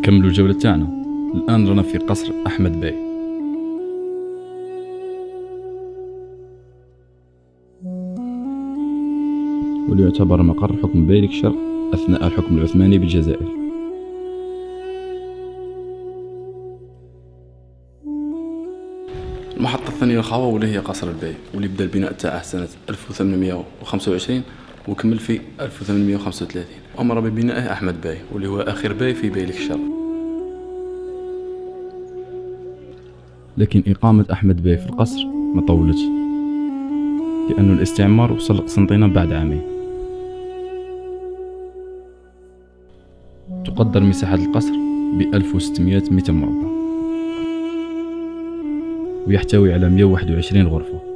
نكملوا الجولة تاعنا. الآن رانا في قصر أحمد باي. واللي يعتبر مقر حكم بيلك الشرق أثناء الحكم العثماني بالجزائر. المحطة الثانية الخاوة واللي هي قصر الباي، واللي بدا البناء تاعه سنة 1825 وكمل في 1835. أمر ببنائه أحمد باي، واللي هو آخر باي في بيلك الشرق. لكن إقامة أحمد باي في القصر ما طولتش، لأن الاستعمار وصل لقسنطينة بعد عامين. تقدر مساحة القصر ب1600 متر مربع، ويحتوي على 121 غرفة.